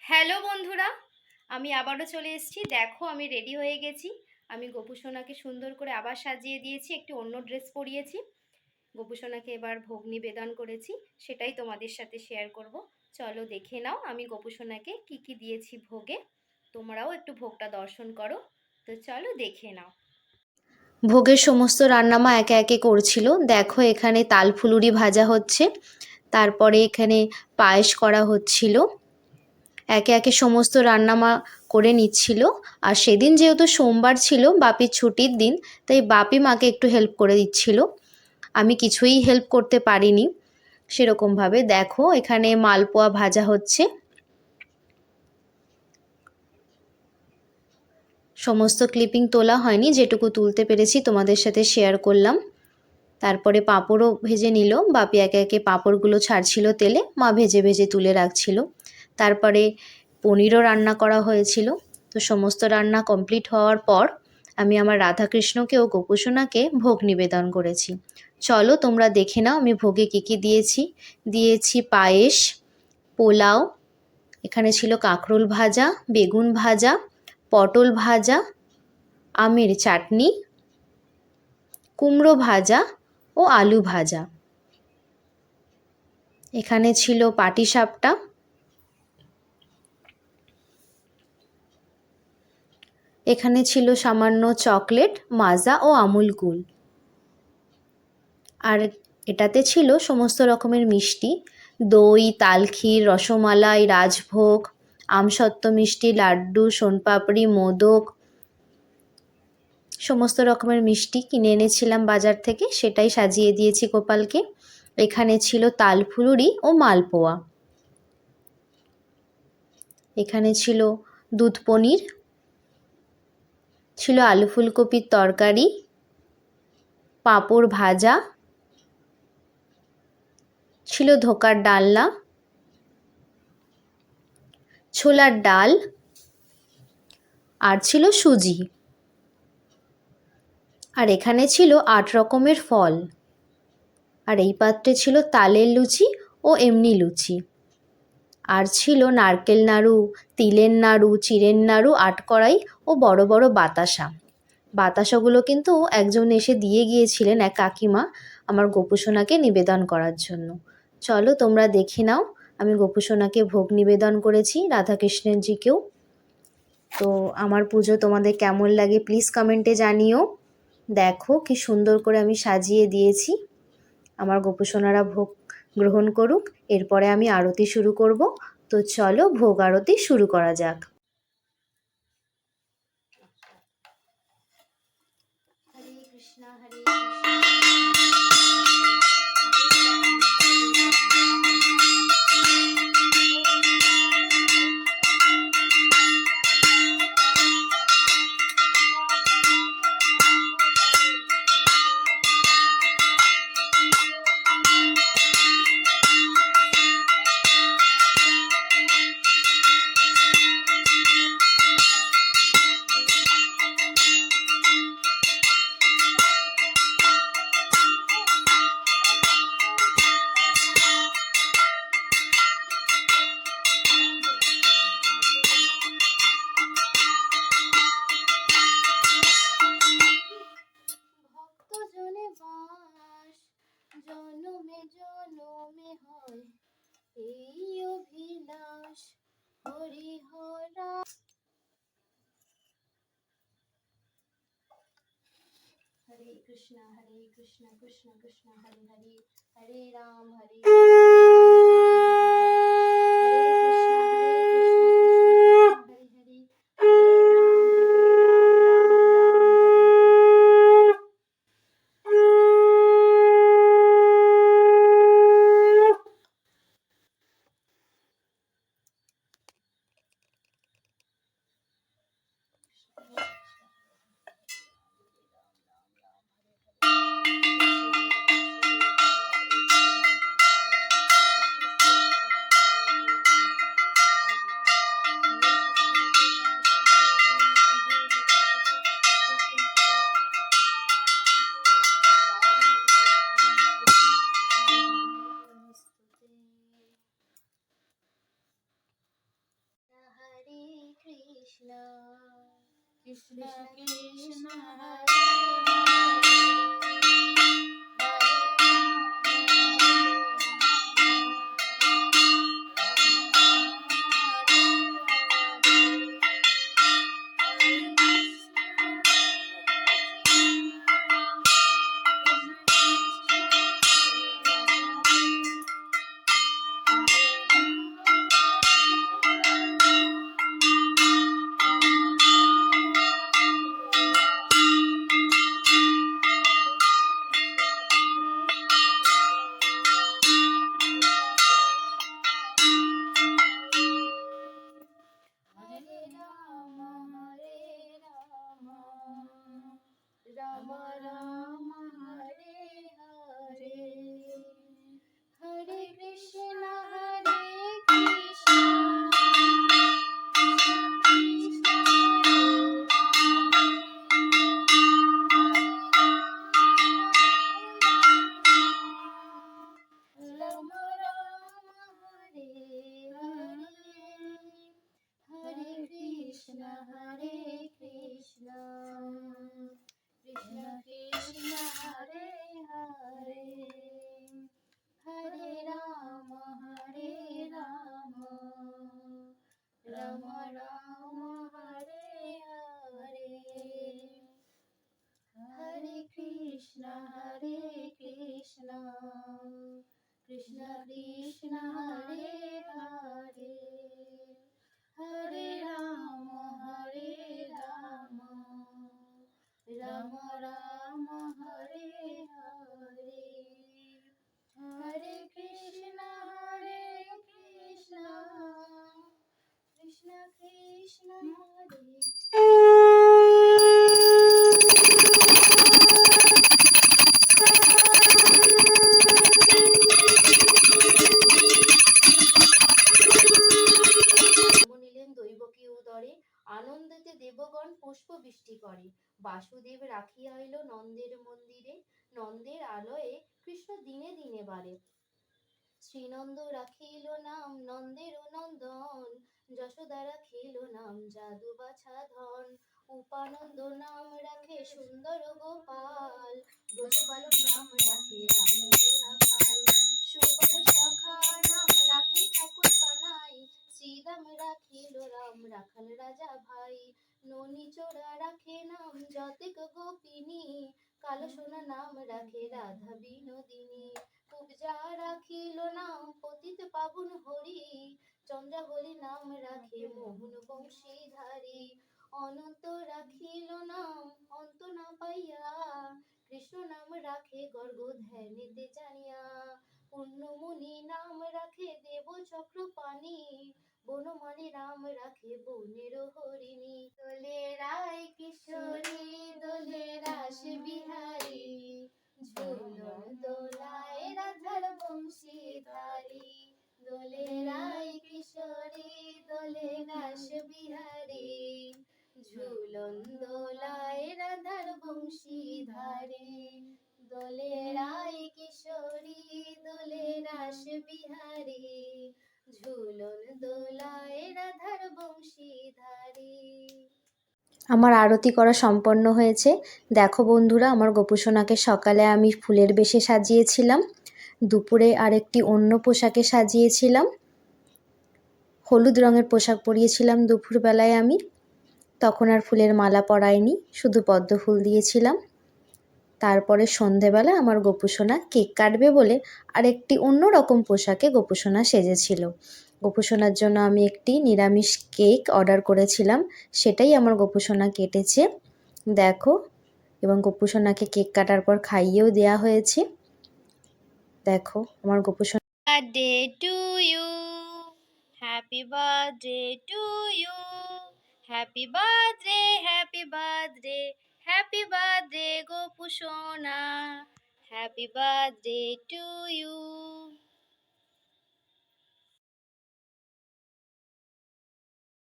Hello বন্ধুরা, আমি আবারও চলে এসেছি। দেখো আমি রেডি হয়ে গেছি। আমি গোপুসোনাকে সুন্দর করে আবার সাজিয়ে দিয়েছি, একটি অন্য ড্রেস পরিয়েছি। গোপুসোনাকে এবার ভোগ নিবেদন করেছি, সেটাই তোমাদের সাথে শেয়ার করব। চলো দেখে নাও আমি গোপুসোনাকে কি কি দিয়েছি ভোগে। তোমরাও একটু ভোগটা দর্শন করো। তো চলো দেখে নাও। ভোগের সমস্ত রান্নামা একে একে করছিল। দেখো এখানে তাল ফুলুরি ভাজা হচ্ছে, তারপরে এখানে পায়েস করা হচ্ছিল। একে একে সমস্ত রান্নামা করে নিচ্ছিল। আর সেদিন যেহেতু সোমবার ছিল, বাপির ছুটির দিন, তাই বাপি মাকে একটু হেল্প করে দিচ্ছিল। আমি কিছুই হেল্প করতে পারিনি সেরকমভাবে। দেখো এখানে মালপোয়া ভাজা হচ্ছে। সমস্ত ক্লিপিং তোলা হয়নি, যেটুকু তুলতে পেরেছি তোমাদের সাথে শেয়ার করলাম। তারপরে পাঁপড়ও ভেজে নিল। বাপি একে একে পাঁপড়গুলো ছাড়ছিল তেলে, মা ভেজে ভেজে তুলে রাখছিল। তারপরে পনিরও রান্না করা হয়েছিল। তো সমস্ত রান্না কমপ্লিট হওয়ার পর আমি আমার রাধাকৃষ্ণকে ও গোপুসোনাকে ভোগ নিবেদন করেছি। চলো তোমরা দেখে নাও আমি ভোগে কী কী দিয়েছি। দিয়েছি পায়েস, পোলাও, এখানে ছিল কাঁকরোল ভাজা, বেগুন ভাজা, পটল ভাজা, আমের চাটনি, কুমড়ো ভাজা ও আলু ভাজা। এখানে ছিল পাটিসাপটা, এখানে ছিল সামান্য চকলেট, মাজা ও আমুল কুল। আর এটাতে ছিল সমস্ত রকমের মিষ্টি, দই, তালক্ষীর, রসমালাই, রাজভোগ, আমসত্ত্ব মিষ্টি, লাড্ডু, সোনপাপড়ি, মোদক, সমস্ত রকমের মিষ্টি কিনে এনেছিলাম বাজার থেকে, সেটাই সাজিয়ে দিয়েছি গোপালকে। এখানে ছিল তাল ফুলুরি ও মালপোয়া। এখানে ছিল দুধ পনির, ছিল আলু ফুলকপির তরকারি, পাঁপড় ভাজা, ছিল ধোকার ডালনা, ছোলার ডাল, আর ছিল সুজি। আর এখানে ছিল 8 রকমের ফল। আর এই পাত্রে ছিল তালের লুচি ও এমনি লুচি। আর ছিল নারকেল নাড়ু, তিলের নাড়ু, চিড়ের নাড়ু, আটকড়াই ও বড় বড় বাতাসা। বাতাসাগুলো কিন্তু একজন এসে দিয়ে গিয়েছিলেন, এক কাকিমা, আমার গোপুসোনাকে নিবেদন করার জন্য। চলো তোমরা দেখে নাও আমি গোপুসোনাকে ভোগ নিবেদন করেছি, রাধাকৃষ্ণজিকেও। তো আমার পুজো তোমাদের কেমন লাগে প্লিজ কমেন্টে জানিও। দেখো কি সুন্দর করে আমি সাজিয়ে দিয়েছি। আমার গোপুসোনারা ভোগ গ্রহণ করুক, এরপরে আমি আরতি শুরু করব। তো চলো ভোগ আরতি শুরু করা যাক। হরে কৃষ্ণ হরে জনমে জনমে হয় এই অভিলাষ হরিহরা। হরে কৃষ্ণ কৃষ্ণ কৃষ্ণ হরে হরে, হরে রাম হরে কৃষ্ণ কৃষ্ণ হরে Rama Rama Hare Hare Hare Krishna Hare Krishna Krishna Krishna Rama Rama Hare Hare Hare Krishna Krishna Krishna Hare Hare Hare Rama Rama Rama Hare Hare Hare Krishna Krishna Krishna Hare Hare Hare Rama Rama Rama Hare Hare Hare Krishna Krishna Krishna Hare নিলেন দৈবকী উদরে আনন্দেতে দেবগণ পুষ্প বৃষ্টি করে বাসুদেব রাখিয়া আইল নন্দের মন্দিরে নন্দের আলয়ে কৃষ্ণ দিনে দিনে বাড়ে শ্রীনন্দ রাখিল নাম নন্দের নন্দন যশোদা রাখিল নাম যাদু বাছা ধন উপানন্দ নাম রাখে সুন্দর গোপাল ব্রজবালক নাম রাখে রাখাল সুবল শাখা নাম রাখে ঠাকুর কানাই শ্রীরাম রাখিল রাম রাখাল রাজা ভাই ননি চোরা রাখে নাম যতেক গোপিনী কালো সোনা নাম রাখে রাধা বিনোদিনী কুবজা রাখিল নাম পতিত পাবন হরি চন্দ্রাবলী নাম রাখে মোহন বংশীধারী অনন্ত রাখিল নাম অন্ত না পাইয়া কৃষ্ণ নাম রাখে গর্গ ধ্যানেতে জানিয়া পুণ্যমুনি নাম রাখে দেব চক্রপাণি বনমালী নাম রাখে বনের হরিণী দোলে রায় কিশোরী দোলে রাস বিহারী ঝুলন দোলায় রাধার বংশীধারী দোলে রায় কিশোরী দোলে রাস বিহারী ঝুলন দোলায় রাধার বংশীধারী দোলে রায় কিশোরী দোলে রাস বিহারী ঝুলন দোলায় রাধার বংশীধারী। আমার আরতি করা সম্পন্ন হয়েছে। দেখো বন্ধুরা, আমার গোপুসোনাকে সকালে আমি ফুলের বেশে সাজিয়েছিলাম, দুপুরে আরেকটি অন্য পোশাকে সাজিয়েছিলাম, হলুদ রঙের পোশাক পরিয়েছিলাম দুপুরবেলায় আমি, তখন আর ফুলের মালা পরাইনি, শুধু পদ্ম ফুল দিয়েছিলাম। তারপরে সন্ধেবেলা আমার গোপুসোনা কেক কাটবে বলে আরেকটি অন্য রকম পোশাকে গোপুসোনা সেজেছিল। গোপুসোনার জন্য আমি একটি নিরামিষ কেক অর্ডার করেছিলাম, সেটাই আমার গোপুসোনা কেটেছে দেখো, এবং গোপুসোনাকে কেক কাটার পর খাইয়েও দেওয়া হয়েছে। দেখো আমার গোপুসোনা। Birthday to you, happy birthday to you, happy birthday, happy birthday, happy birthday গোপুসোনা, হ্যাপি বার্থডে টু ইউ।